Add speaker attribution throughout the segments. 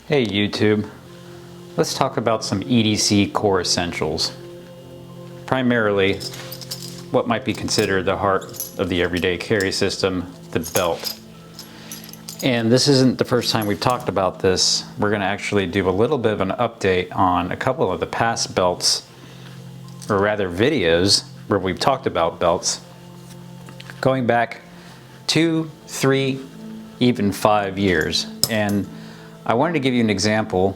Speaker 1: Hey YouTube, let's talk about some EDC Core essentials. Primarily, what might be considered the heart of the everyday carry system, the belt. And this isn't the first time we've talked about this. We're going to actually do a little bit of an update on a couple of the past belts, or rather videos, where we've talked about belts, going back 2, 3, even 5 years. And I wanted to give you an example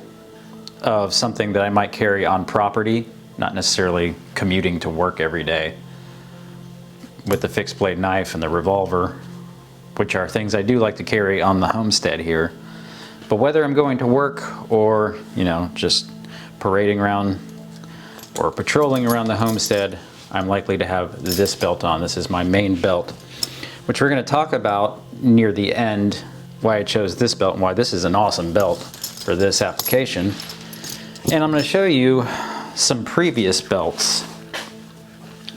Speaker 1: of something that I might carry on property, not necessarily commuting to work every day, with the fixed blade knife and the revolver, which are things I do like to carry on the homestead here. But whether I'm going to work or, just parading around or patrolling around the homestead, I'm likely to have this belt on. This is my main belt, which we're going to talk about near the end, why I chose this belt and why this is an awesome belt for this application. And I'm going to show you some previous belts,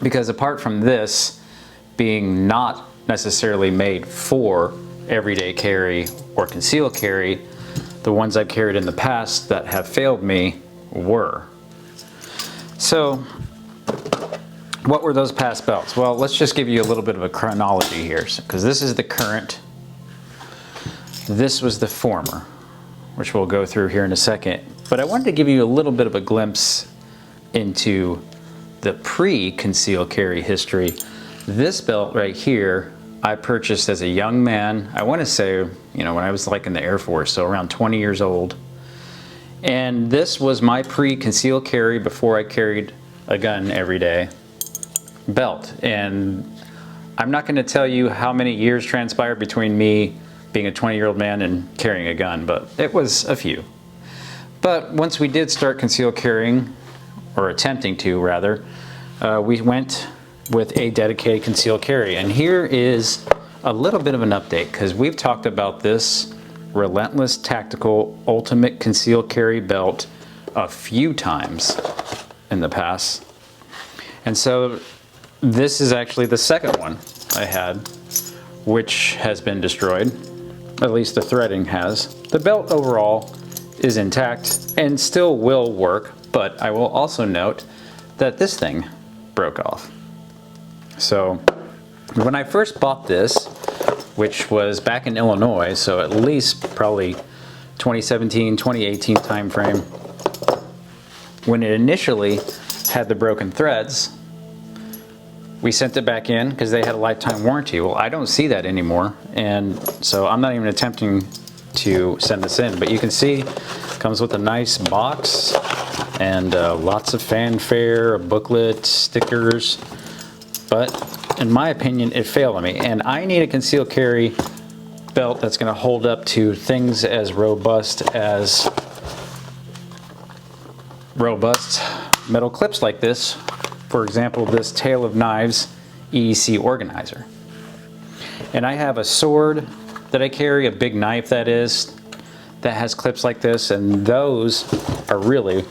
Speaker 1: because apart from this being not necessarily made for everyday carry or concealed carry, the ones I've carried in the past that have failed me were. So what were those past belts? Well, let's just give you a little bit of a chronology here, because this is the current. This was the former, which we'll go through here in a second. But I wanted to give you a little bit of a glimpse into the pre-concealed carry history. This belt right here, I purchased as a young man. I want to say, when I was like in the Air Force, so around 20 years old. And this was my pre-concealed carry, before I carried a gun every day, belt. And I'm not going to tell you how many years transpired between me being a 20-year-old man and carrying a gun, but it was a few. But once we did start concealed carrying, or attempting to rather, we went with a dedicated concealed carry. And here is a little bit of an update, because we've talked about this Relentless Tactical Ultimate Concealed Carry belt a few times in the past. And so this is actually the second one I had, which has been destroyed. At least the threading has. The belt overall is intact and still will work, but I will also note that this thing broke off. So when I first bought this, which was back in Illinois, so at least probably 2017, 2018 time frame, when it initially had the broken threads, we sent it back in because they had a lifetime warranty. Well, I don't see that anymore, and so I'm not even attempting to send this in. But you can see it comes with a nice box and lots of fanfare, a booklet, stickers. But in my opinion, it failed on me, and I need a concealed carry belt that's going to hold up to things as robust metal clips like this. For example, this Tale of Knives EDC organizer. And I have a sword that I carry, a big knife that has clips like this, and those are really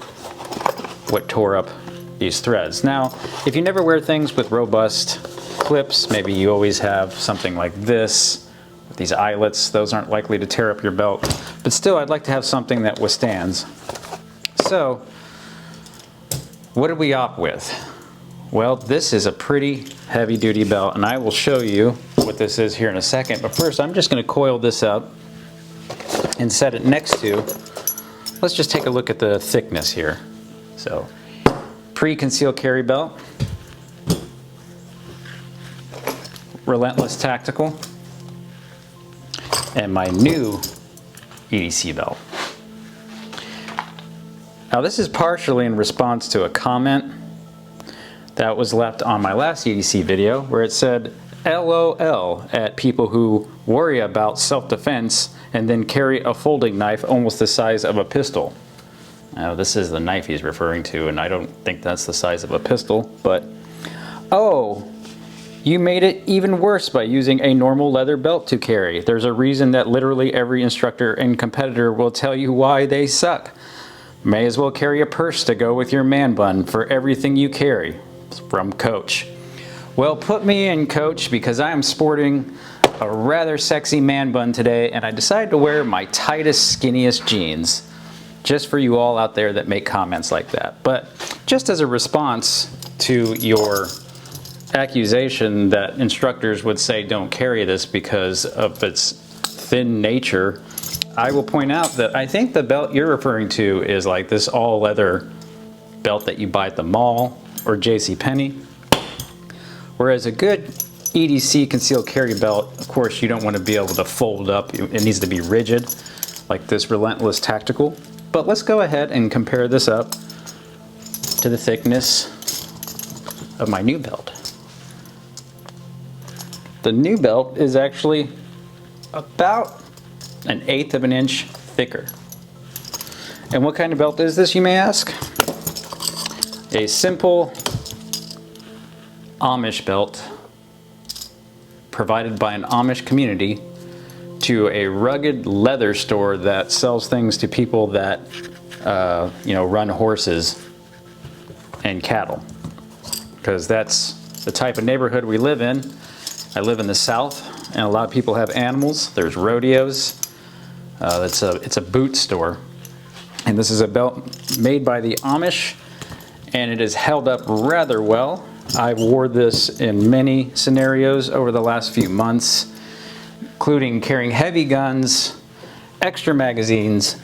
Speaker 1: what tore up these threads. Now, if you never wear things with robust clips, maybe you always have something like this, with these eyelets, those aren't likely to tear up your belt. But still, I'd like to have something that withstands. So, what did we opt with? Well, this is a pretty heavy duty belt, and I will show you what this is here in a second. But first, I'm just going to coil this up and set it next to, let's just take a look at the thickness here. So, pre-concealed carry belt, Relentless Tactical, and my new EDC belt. Now, this is partially in response to a comment that was left on my last EDC video, where it said LOL at people who worry about self-defense and then carry a folding knife almost the size of a pistol. Now, this is the knife he's referring to, and I don't think that's the size of a pistol, but oh, you made it even worse by using a normal leather belt to carry. There's a reason that literally every instructor and competitor will tell you why they suck. May as well carry a purse to go with your man bun for everything you carry. From Coach. Well, put me in, Coach, because I am sporting a rather sexy man bun today, and I decided to wear my tightest, skinniest jeans. just for you all out there that make comments like that. But just as a response to your accusation that instructors would say don't carry this because of its thin nature, I will point out that I think the belt you're referring to is like this all leather belt that you buy at the mall or JCPenney. Whereas a good EDC concealed carry belt, of course, you don't want to be able to fold up. It needs to be rigid, like this Relentless Tactical. But let's go ahead and compare this up to the thickness of my new belt. The new belt is actually about 1/8 of an inch thicker. And what kind of belt is this, you may ask? A simple Amish belt provided by an Amish community to a rugged leather store that sells things to people that run horses and cattle, because that's the type of neighborhood we live in. I live in the South, and a lot of people have animals. There's rodeos. It's a boot store, and this is a belt made by the Amish, and it has held up rather well. I've worn this in many scenarios over the last few months, including carrying heavy guns, extra magazines,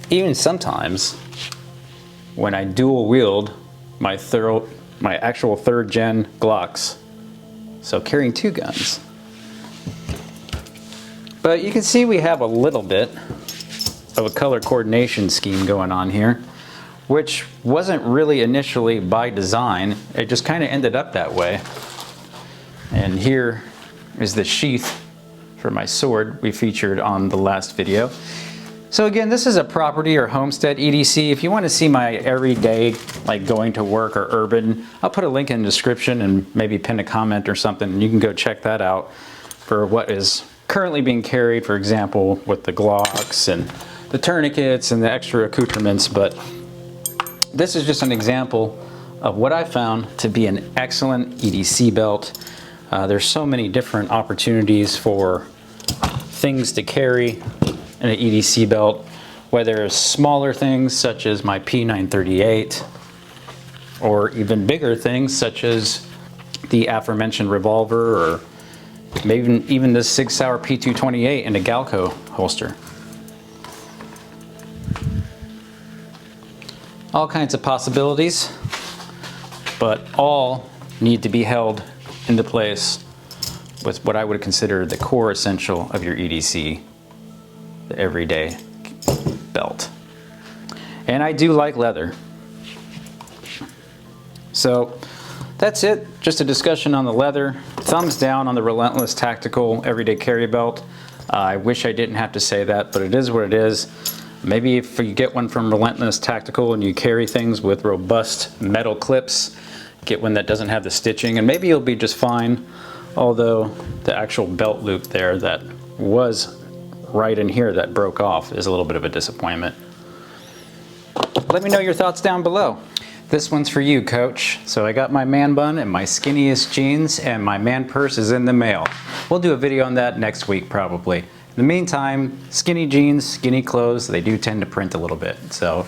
Speaker 1: even sometimes when I dual wield my actual 3rd gen Glocks. So carrying 2 guns. But you can see we have a little bit of a color coordination scheme going on here, which wasn't really initially by design. It just kind of ended up that way. And here is the sheath for my sword we featured on the last video. So again, this is a property or homestead EDC. If you want to see my everyday, like going to work or urban, I'll put a link in the description and maybe pin a comment or something, and you can go check that out for what is currently being carried, for example, with the Glocks and the tourniquets and the extra accoutrements. But this is just an example of what I found to be an excellent EDC belt. There's so many different opportunities for things to carry in an EDC belt, whether it's smaller things such as my P938, or even bigger things such as the aforementioned revolver, or maybe even this Sig Sauer P228 in a Galco holster. All kinds of possibilities, but all need to be held into place with what I would consider the core essential of your EDC, the everyday belt. And I do like leather. So that's it, just a discussion on the leather. Thumbs down on the Relentless Tactical Everyday Carry Belt. I wish I didn't have to say that, but it is what it is. Maybe if you get one from Relentless Tactical and you carry things with robust metal clips, get one that doesn't have the stitching, and maybe you'll be just fine. Although the actual belt loop there that was right in here that broke off is a little bit of a disappointment. Let me know your thoughts down below. This one's for you, Coach. So I got my man bun and my skinniest jeans, and my man purse is in the mail. We'll do a video on that next week probably. In the meantime, skinny jeans, skinny clothes, they do tend to print a little bit. So